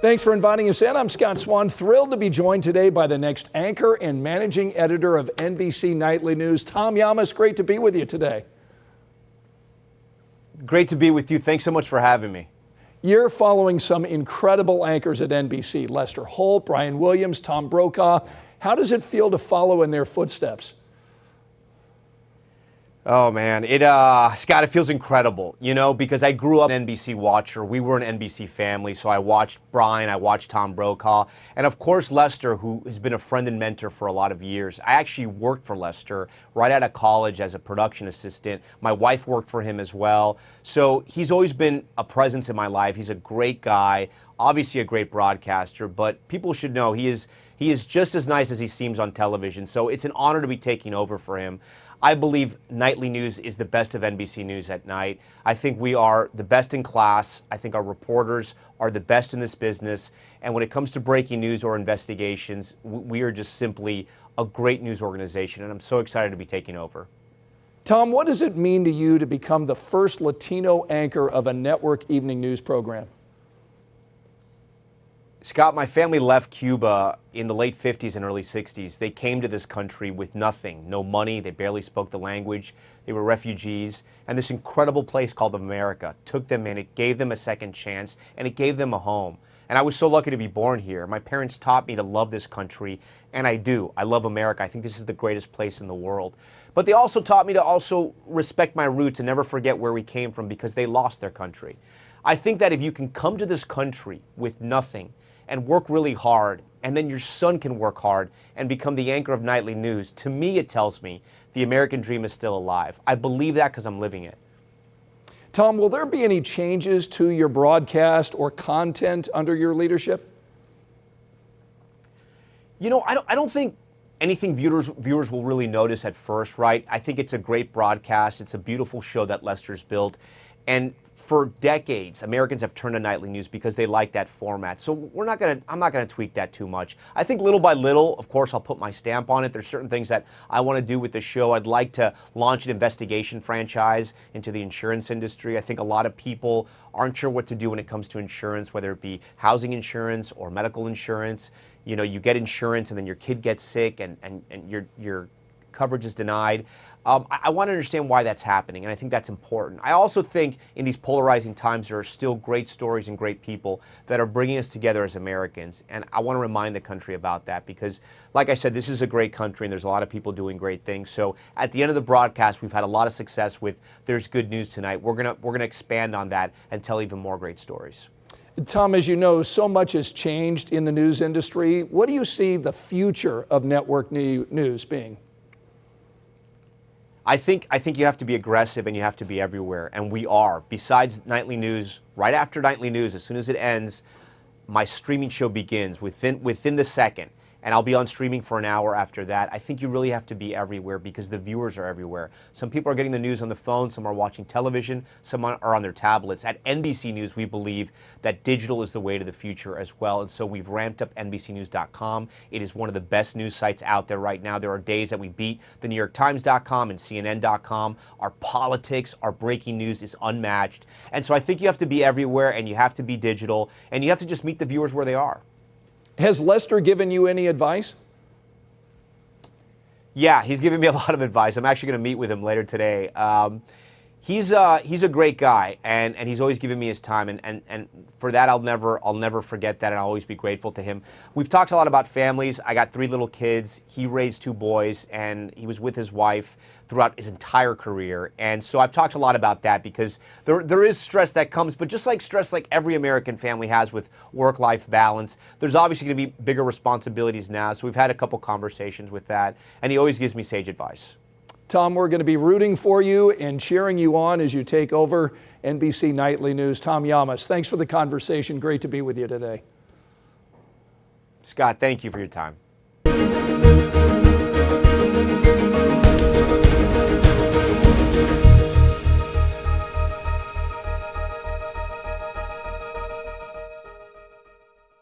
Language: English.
Thanks for inviting us in. I'm Scott Swan, thrilled to be joined today by the next anchor and managing editor of NBC Nightly News, Tom Llamas. Great to be with you today. Great to be with you. Thanks so much for having me. You're following some incredible anchors at NBC, Lester Holt, Brian Williams, Tom Brokaw. How does it feel to follow in their footsteps? Oh man, Scott, it feels incredible, because I grew up an NBC watcher. We were an NBC family, so I watched Brian, I watched Tom Brokaw, and of course Lester, who has been a friend and mentor for a lot of years. I actually worked for Lester right out of college as a production assistant. My wife worked for him as well. So he's always been a presence in my life. He's a great guy, obviously a great broadcaster, but people should know he is just as nice as he seems on television. So it's an honor to be taking over for him. I believe nightly news is the best of NBC News at night. I think we are the best in class. I think our reporters are the best in this business. And when it comes to breaking news or investigations, we are just simply a great news organization. And I'm so excited to be taking over. Tom, what does it mean to you to become the first Latino anchor of a network evening news program? Scott, my family left Cuba in the late 50s and early 60s. They came to this country with nothing, no money. They barely spoke the language. They were refugees. And this incredible place called America took them in. It gave them a second chance, and it gave them a home. And I was so lucky to be born here. My parents taught me to love this country, and I do. I love America. I think this is the greatest place in the world. But they also taught me to also respect my roots and never forget where we came from, because they lost their country. I think that if you can come to this country with nothing and work really hard, and then your son can work hard and become the anchor of nightly news, to me it tells me the American dream is still alive. I believe that because I'm living it. Tom, will there be any changes to your broadcast or content under your leadership? I don't think anything viewers will really notice at first, right? I think it's a great broadcast. It's a beautiful show that Lester's built. And for decades, Americans have turned to nightly news because they like that format. So I'm not gonna tweak that too much. I think little by little, of course, I'll put my stamp on it. There's certain things that I want to do with the show. I'd like to launch an investigation franchise into the insurance industry. I think a lot of people aren't sure what to do when it comes to insurance, whether it be housing insurance or medical insurance. You get insurance and then your kid gets sick and your coverage is denied. I want to understand why that's happening, and I think that's important. I also think in these polarizing times, there are still great stories and great people that are bringing us together as Americans, and I want to remind the country about that because, like I said, this is a great country, and there's a lot of people doing great things. So at the end of the broadcast, we've had a lot of success with There's Good News Tonight. We're gonna expand on that and tell even more great stories. Tom, as you know, so much has changed in the news industry. What do you see the future of network news being? I think you have to be aggressive and you have to be everywhere, and we are. Besides nightly news, right after nightly news, as soon as it ends, my streaming show begins within the second, and I'll be on streaming for an hour after that. I think you really have to be everywhere because the viewers are everywhere. Some people are getting the news on the phone, some are watching television, some are on their tablets. At NBC News, we believe that digital is the way to the future as well, and so we've ramped up NBCnews.com. It is one of the best news sites out there right now. There are days that we beat the NewYorkTimes.com and CNN.com. Our politics, our breaking news is unmatched, and so I think you have to be everywhere, and you have to be digital, and you have to just meet the viewers where they are. Has Lester given you any advice? Yeah, he's giving me a lot of advice. I'm actually going to meet with him later today. He's a great guy, and he's always given me his time, and for that I'll never forget that, and I'll always be grateful to him. We've talked a lot about families. I got 3 little kids. He raised 2 boys, and he was with his wife throughout his entire career. And so I've talked a lot about that because there is stress that comes, but just like stress like every American family has with work-life balance, there's obviously going to be bigger responsibilities now. So we've had a couple conversations with that, and he always gives me sage advice. Tom, we're going to be rooting for you and cheering you on as you take over NBC Nightly News. Tom Llamas, thanks for the conversation. Great to be with you today. Scott, thank you for your time.